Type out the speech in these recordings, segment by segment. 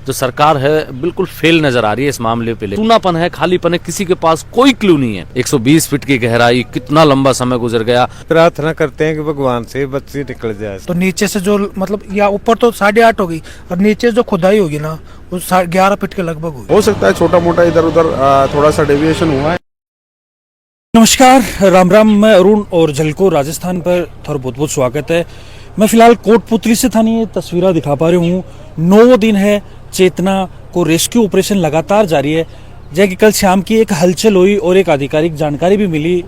जो सरकार है बिल्कुल फेल नजर आ रही है इस मामले पे। सूनापन है, खालीपन है, किसी के पास कोई क्लू नहीं है। 120 फीट की गहराई, कितना लंबा समय गुजर गया। प्रार्थना करते हैं कि भगवान से बच्ची निकल जाए। तो नीचे से जो मतलब या ऊपर तो 8.5 होगी और नीचे जो खुदाई होगी ना वो 11 फीट के लगभग होगी। हो सकता है छोटा मोटा इधर उधर थोड़ा सा डेविएशन हुआ है। नमस्कार, राम राम। मैं अरुण और झलको राजस्थान पर थारा बहुत बहुत स्वागत है। मैं फिलहाल कोटपुतली से थानी तस्वीरें दिखा पा रही हूँ। 9 दिन है चेतना को रेस्क्यू ऑपरेशन लगातार जारी है। जैसे कि कल शाम की एक हलचल हुई और एक आधिकारिक जानकारी भी मिली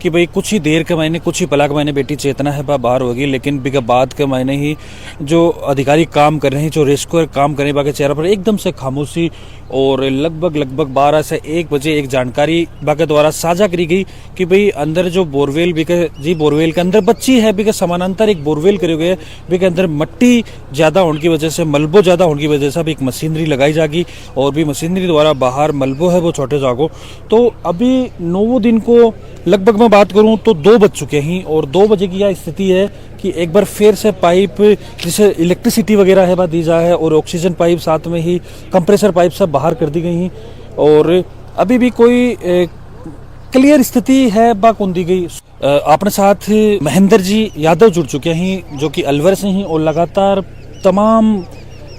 कि भाई कुछ ही देर के महीने, कुछ ही पला के महीने बेटी चेतना है बाहर होगी, लेकिन बिका बाद के महीने ही जो अधिकारी काम कर रहे हैं, जो रेस्क्यूअर काम करने बाके चेहरा पर एकदम से खामोशी और लगभग 12 से 1 बजे एक जानकारी बाके द्वारा साझा करी गई कि भाई अंदर जो बोरवेल बोरवेल के अंदर बच्ची है, बिका समानांतर एक बोरवेल करे हुए बिके अंदर मट्टी ज्यादा होने की वजह से, मलबो ज्यादा होने की वजह से अब एक मशीनरी लगाई जाएगी और भी मशीनरी द्वारा बाहर मलबो है वो छोटे जागो। तो अभी 9 दिन को लगभग मैं बात करूं तो 2 बज चुके हैं और 2 बजे की यह स्थिति है कि एक बार फिर से पाइप जिसे इलेक्ट्रिसिटी वगैरह है दी जा है और ऑक्सीजन पाइप साथ में ही कंप्रेसर पाइप सब बाहर कर दी गई हैं और अभी भी कोई क्लियर स्थिति है कौन दी गई। अपने साथ महेंद्र जी यादव जुड़ चुके हैं जो कि अलवर से हैं और लगातार तमाम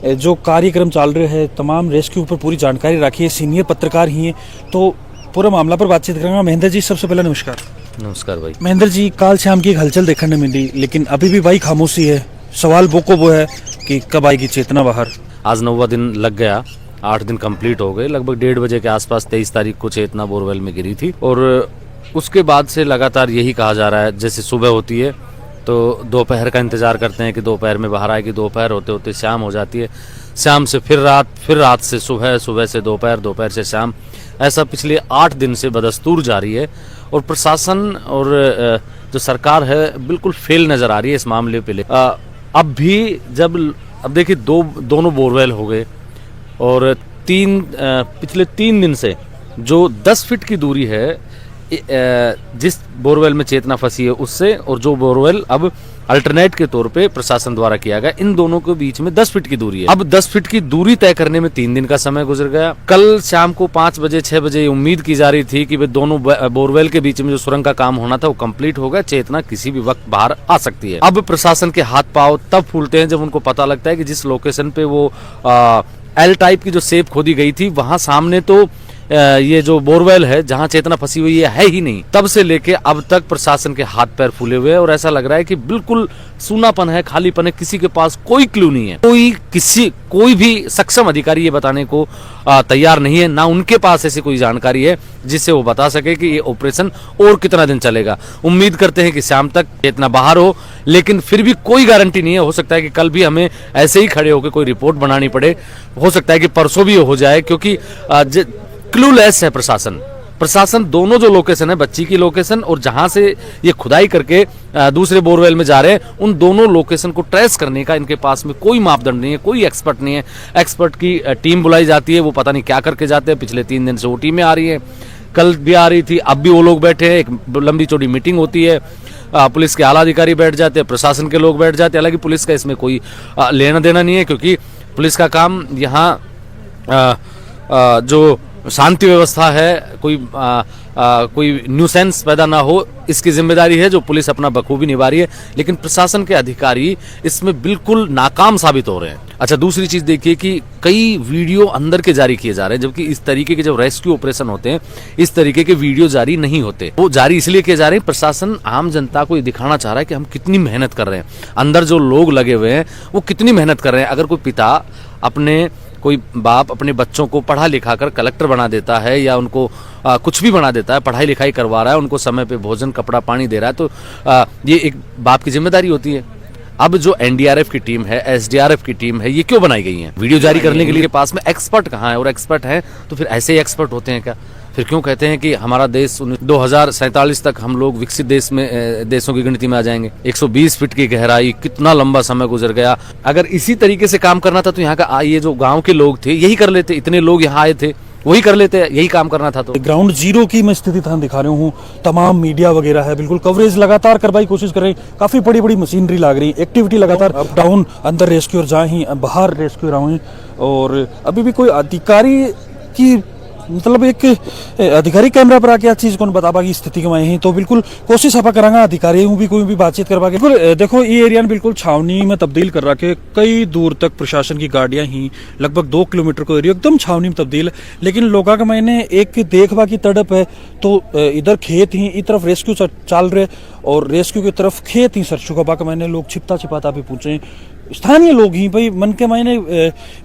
जो कार्यक्रम चल रहे हैं, तमाम रेस्क्यू पर पूरी जानकारी रखी है, सीनियर पत्रकार ही हैं, तो पूरा मामला पर बातचीत करेंगे। महेंद्र जी, सबसे पहले नमस्कार। नमस्कार भाई। महेंद्र जी, काल शाम की एक हलचल देखने मिली, लेकिन अभी भी भाई खामोशी है। सवाल वो है कि कब आएगी चेतना बाहर। आज 9वां दिन लग गया, 8 दिन कंप्लीट हो गए। लगभग 1:30 बजे के आसपास 23 तारीख को चेतना बोरवेल में गिरी थी और उसके बाद से लगातार यही कहा जा रहा है, जैसे सुबह होती है तो दोपहर का इंतजार करते हैं कि दोपहर में बाहर आएगी, दोपहर होते होते शाम हो जाती है, शाम से फिर रात से सुबह, सुबह से दोपहर, दोपहर से शाम, ऐसा पिछले 8 दिन से बदस्तूर जारी है। और प्रशासन और जो सरकार है बिल्कुल फेल नजर आ रही है इस मामले पे। अब भी अब देखिए दोनों बोरवेल हो गए और पिछले 3 दिन से जो 10 फीट की दूरी है जिस बोरवेल में चेतना फंसी है उससे, और जो बोरवेल अब अल्टरनेट के तौर पे प्रशासन द्वारा किया गया, इन दोनों के बीच में 10 फीट की दूरी है। अब 10 फीट की दूरी तय करने में 3 दिन का समय गुजर गया। कल शाम को 5 बजे 6 बजे उम्मीद की जा रही थी कि वे दोनों बोरवेल के बीच में जो सुरंग का काम होना था वो कंप्लीट हो गया, चेतना किसी भी वक्त बाहर आ सकती है। अब प्रशासन के हाथ पांव तब फूलते हैं जब उनको पता लगता है कि जिस लोकेशन पे वो एल टाइप की जो सेप खोदी गई थी वहां सामने तो ये जो बोरवेल है जहां चेतना फंसी हुई है ही नहीं। तब से लेके अब तक प्रशासन के हाथ पैर फूले हुए हैं और ऐसा लग रहा है कि बिल्कुल सूनापन है, खालीपन है, किसी के पास कोई क्लू नहीं है। कोई भी सक्षम अधिकारी ये बताने को तैयार नहीं है, ना उनके पास ऐसी कोई जानकारी है जिससे वो बता सके कि ये ऑपरेशन और कितना दिन चलेगा। उम्मीद करते हैं कि शाम तक चेतना बाहर हो, लेकिन फिर भी कोई गारंटी नहीं है। हो सकता है कि कल भी हमें ऐसे ही खड़े होकर कोई रिपोर्ट बनानी पड़े, हो सकता है कि परसों भी हो जाए, क्योंकि क्लूलेस है प्रशासन। दोनों जो लोकेशन है, बच्ची की लोकेशन और जहां से ये खुदाई करके दूसरे बोरवेल में जा रहे हैं, उन दोनों लोकेशन को ट्रेस करने का इनके पास में कोई मापदंड नहीं है, कोई एक्सपर्ट नहीं है। एक्सपर्ट की टीम बुलाई जाती है, वो पता नहीं क्या करके जाते हैं। पिछले 3 दिन से वो टीमें आ रही है, कल भी आ रही थी, अब भी वो लोग बैठे हैं। एक लंबी चौड़ी मीटिंग होती है, पुलिस के आला अधिकारी बैठ जाते हैं, प्रशासन के लोग बैठ जाते हैं। हालांकि पुलिस का इसमें कोई लेना देना नहीं है, क्योंकि पुलिस का काम यहाँ जो शांति व्यवस्था है, कोई न्यूसेंस पैदा ना हो, इसकी जिम्मेदारी है जो पुलिस अपना बखूबी निभा रही है। लेकिन प्रशासन के अधिकारी इसमें बिल्कुल नाकाम साबित हो रहे हैं। अच्छा, दूसरी चीज देखिए कि कई वीडियो अंदर के जारी किए जा रहे हैं, जबकि इस तरीके के जब रेस्क्यू ऑपरेशन होते हैं इस तरीके के वीडियो जारी नहीं होते। वो जारी इसलिए किए जा रहे हैं, प्रशासन आम जनता को ये दिखाना चाह रहा है कि हम कितनी मेहनत कर रहे हैं, अंदर जो लोग लगे हुए हैं वो कितनी मेहनत कर रहे हैं। अगर कोई बाप अपने बच्चों को पढ़ा लिखा कर कलेक्टर बना देता है या उनको कुछ भी बना देता है, पढ़ाई लिखाई करवा रहा है, उनको समय पे भोजन कपड़ा पानी दे रहा है, तो ये एक बाप की जिम्मेदारी होती है। अब जो एनडीआरएफ की टीम है, एसडीआरएफ की टीम है, ये क्यों बनाई गई है? वीडियो जारी करने के लिए पास में एक्सपर्ट कहाँ है? और एक्सपर्ट है तो फिर ऐसे ही एक्सपर्ट होते हैं क्या? फिर क्यों कहते हैं कि हमारा देश 2047 तक हम लोग विकसित देशों की गिनती में आ जाएंगे? 120 फीट की गहराई, कितना लंबा समय गुजर गया। अगर इसी तरीके से काम करना था तो यहाँ का ये जो गांव के लोग थे यही कर लेते। इतने लोग यहाँ आए थे, वही कर लेते हैं, यही काम करना था। तो ग्राउंड जीरो की मैं स्थिति थान दिखा रहा हूँ। तमाम मीडिया वगैरह है, बिल्कुल कवरेज लगातार करवाई कोशिश कर रही, काफी बड़ी बड़ी मशीनरी लग रही, एक्टिविटी लगातार अप डाउन, अंदर रेस्क्यूअर जाए ही बाहर रेस्क्यूअर आए, और अभी भी कोई अधिकारी की मतलब एक अधिकारी कैमरा पर आके चीज को बता पाएगी स्थिति के में ही, तो बिल्कुल कोशिश आप करांगा अधिकारी भी कोई भी बातचीत करवा के। बिल्कुल देखो ये एरिया बिल्कुल छावनी में तब्दील कर रखे, कई दूर तक प्रशासन की गाड़ियां ही, लगभग 2 किलोमीटर को एरिया एकदम छावनी में तब्दील है। लेकिन लोगों का मैंने एक देखवा की तड़प है, तो इधर खेत ही, इस तरफ रेस्क्यू चल रहे और रेस्क्यू की तरफ खेत ही सर चुका का मैंने लोग छिपता छिपाता भी पूछे, स्थानीय लोग ही भाई मन के मायने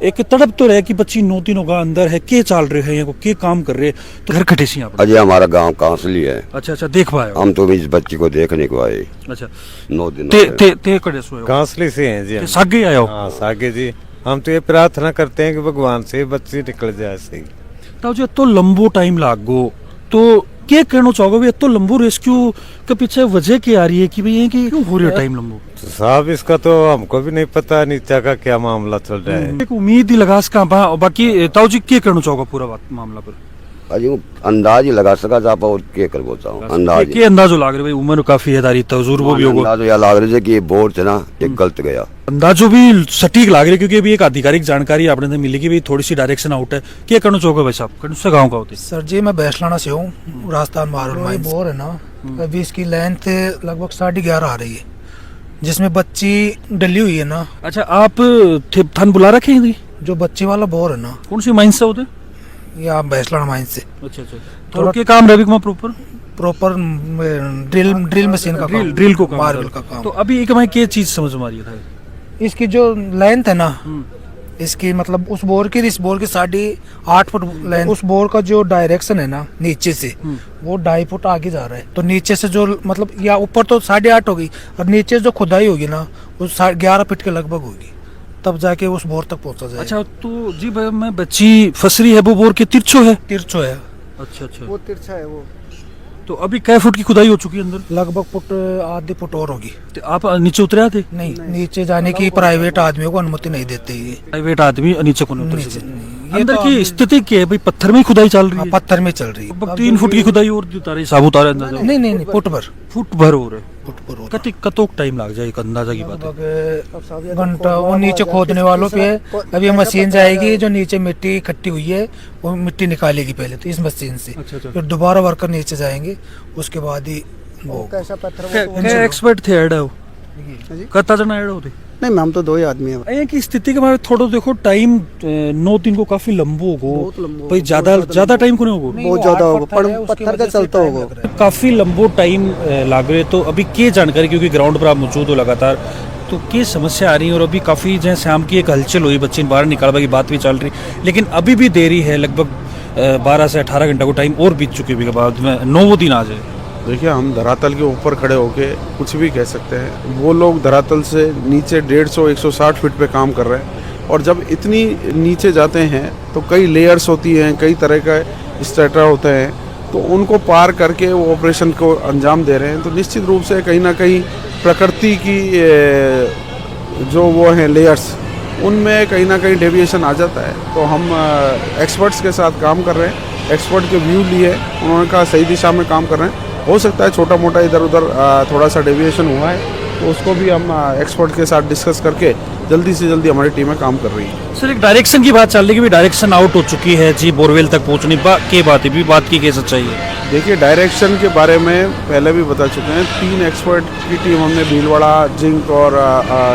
एक तड़प तो रहे कि बच्ची 9 होगा अंदर है, के चाल रहे हैं, के काम कर रहे, तो घर कटे सी आप। अजय हमारा गांव कांसली है। अच्छा देख पाए हम तो इस बच्ची को देखने को आए। अच्छा 9 दिन ते कड़े सोए हो? कांसली से हैं जी हम। सागे आए हो? हाँ सागे जी। हम तो ये प्रार्थना करते हैं कि भगवान से बच्ची निकल जाए सही। तो जो तो लंबो टाइम लाग गो, तो क्या कहना चाहोगे भाई, तो लंबो रेस्क्यू के पीछे वजह क्या आ रही है कि भाई ये कि क्यों हो रहा है टाइम लंबो? तो साहब इसका तो हमको भी नहीं पता नीचा का क्या मामला चल रहा है। एक उम्मीद ही लगा सका बाकी ताऊ जी क्या कहना चाहोगे पूरा मामला पर? अजय अंदाज ही लगा सका आप और क्या कर बोलता हूँ। अंदाज के अंदाजो लाग रहे भाई, उम्र काफी है तारी, तजुर्बा भी होगा, अंदाजो या लाग रहे थे कि ये बोर थे ना, ये गलत गया। अंदाजो भी सटीक लाग रही, क्योंकि अभी एक आधिकारिक जानकारी आपने से मिली कि भी थोड़ी सी डायरेक्शन आउट है। क्या करना चाहोगे भाई साहब? कौन सा गाँव का होते? सर जी मैं बैसलाना से हूँ, राजस्थान मारूल बोर है ना, अभी इसकी लेंथ लगभग 11.5 आ रही है, जिसमें बच्ची डली हुई है ना। अच्छा आप थान बुला रखे हैं? जो बच्ची वाला बोर है ना, कौन सी माइंस से होते? ये आप बैसलाना माइन से। अच्छा तो क्या काम Ravi Kumar proper drill machine का काम, ड्रिल को काम, मार्बल का काम। तो अभी एक मैं क्या चीज समझ में आ रही है? इसकी जो लेंथ है ना, इसकी मतलब उस बोर की इस बोर की 8.5 फुट लेंथ, उस बोर का जो डायरेक्शन है ना नीचे से वो 2.5 फुट आगे जा रहा है, तो नीचे से जो मतलब या ऊपर तो 8.5 होगी और नीचे जो खुदाई होगी ना वो 11 फीट के लगभग होगी, तब जाके उस बोर तक पहुंचा जाए। अच्छा तो जी भाई मैं बच्ची फसरी है वो बोर के तिरछो है? तिरछो है। अच्छा वो तिरछा है वो। तो अभी कै फुट की खुदाई हो चुकी है अंदर? लगभग फुट आधे फुट और होगी। तो आप नीचे उतरे थे? नहीं, नीचे जाने की प्राइवेट आदमियों को अनुमति नहीं देते ये। प्राइवेट आदमी नीचे को नहीं उतर सकते। ये अंदर तो की स्थिति क्या है भाई? पत्थर में खुदाई चल रही है? पत्थर में चल रही है। लगभग 3 फुट की खुदाई और उतारे साबुत आ रहा है? नहीं फुट भर हो रहा है। कतोक टाइम लग जाए, एक अंदाजा की बात है? घंटा। वो नीचे खोदने वालों पे अभी मशीन जाएगी, जो नीचे मिट्टी इकट्ठी हुई है वो मिट्टी निकालेगी पहले तो इस मशीन से, फिर दोबारा वर्कर नीचे जाएंगे, उसके बाद ही वो कैसा पत्थर एक्सपर्ट थे ऐड हो कता जना ऐड होते? नहीं हम तो 2 ही आदमी हैं। एक स्थिति के बारे में थोड़ा देखो, टाइम 9 दिन को काफी लंबो होगो भाई, ज्यादा टाइम को नहीं होगो? बहुत ज्यादा होगा, पर पत्थर का चलता होगा, काफी लंबो टाइम लाग रहे। तो अभी क्या जानकारी, क्योंकि ग्राउंड पर आप मौजूद हो लगातार, तो क्या समस्या आ रही है? और अभी काफी जैसे शाम की एक हलचल हुई, बच्चे बाहर निकालने की बात भी चल रही, लेकिन अभी भी देरी है, लगभग 12 से 18 घंटा को टाइम और बीत चुके भी के बाद में 9 दिन आ जाए। देखिए हम धरातल के ऊपर खड़े होके कुछ भी कह सकते हैं, वो लोग धरातल से नीचे 150-160 फीट पे काम कर रहे हैं, और जब इतनी नीचे जाते हैं तो कई लेयर्स होती हैं, कई तरह का स्ट्रेटा होते हैं, तो उनको पार करके वो ऑपरेशन को अंजाम दे रहे हैं। तो निश्चित रूप से कहीं ना कहीं प्रकृति की जो वो हैं लेयर्स, उनमें कहीं ना कहीं डेविएशन आ जाता है। तो हम एक्सपर्ट्स के साथ काम कर रहे हैं, एक्सपर्ट के व्यू लिए, उन्होंने कहा सही दिशा में काम कर रहे हैं। हो सकता है छोटा मोटा इधर उधर थोड़ा सा डेविएशन हुआ है, तो उसको भी हम एक्सपर्ट के साथ डिस्कस करके जल्दी से जल्दी हमारी टीमें काम कर रही है। सर एक डायरेक्शन की बात चल रही है कि डायरेक्शन आउट हो चुकी है जी, बोरवेल तक पहुंचनी के बात भी बात की कैसे चाहिए? देखिए डायरेक्शन के बारे में पहले भी बता चुके हैं, 3 एक्सपर्ट की टीम हमने भीलवाड़ा, जिंक और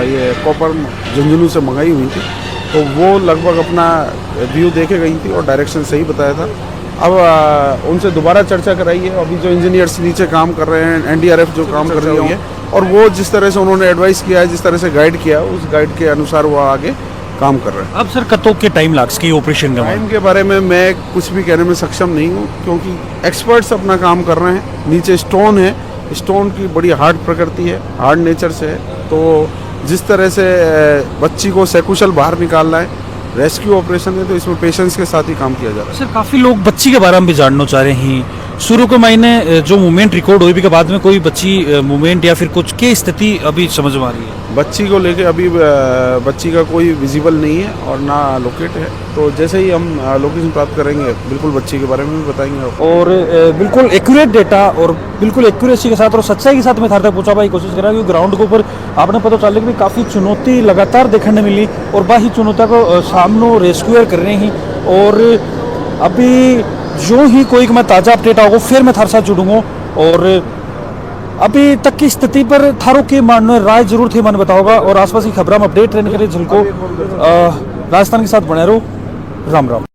ये कॉपर झुंझुनू से मंगाई हुई थी, तो वो लगभग अपना व्यू देके गई थी और डायरेक्शन सही बताया था। अब उनसे दोबारा चर्चा कराई है, अभी जो इंजीनियर्स नीचे काम कर रहे हैं, एनडीआरएफ जो काम कर रही है, और वो जिस तरह से उन्होंने एडवाइस किया है, जिस तरह से गाइड किया, उस गाइड के अनुसार वो आगे काम कर रहे हैं। अब सर कतों के टाइम लाग्स की ऑपरेशन का टाइम के बारे में मैं कुछ भी कहने में सक्षम नहीं हूँ, क्योंकि एक्सपर्ट्स अपना काम कर रहे हैं। नीचे स्टोन है, स्टोन की बड़ी हार्ड प्रकृति है, हार्ड नेचर से है, तो जिस तरह से बच्ची को सकुशल बाहर निकालना है, रेस्क्यू ऑपरेशन है, तो इसमें पेशेंस के साथ ही काम किया जा रहा है। सर काफी लोग बच्ची के बारे में भी जानना चाह रहे हैं शुरू के महीने जो मूवमेंट रिकॉर्ड हुई भी के बाद में कोई बच्ची मूवमेंट या फिर कुछ की स्थिति अभी समझ में आ रही है? बच्ची को लेके अभी बच्ची का कोई विजिबल नहीं है और ना लोकेट है, तो जैसे ही हम लोकेशन प्राप्त करेंगे बिल्कुल बच्ची के बारे में भी बताएंगे आपको। और बिल्कुल एक्यूरेट डेटा और बिल्कुल एक्यूरेसी के साथ और सच्चाई के साथ मैं थार तक पहुंचाने की कोशिश कर रहा हूँ, क्योंकि ग्राउंड के ऊपर आपने पता चला कि भी काफ़ी चुनौती लगातार देखने मिली और बाही चुनौतियों को सामने रेस्क्यूअर कर रहे हैं। और अभी जो ही कोई मैं ताज़ा अपडेट आओगे फिर मैं थारे साथ जुड़ूंगा। और अभी तक की स्थिति पर थारों के मानने राय जरूर थे, मैंने बताओगा। और आसपास की खबरों में अपडेट रहने के लिए झलको राजस्थान के साथ बने रहो। राम राम।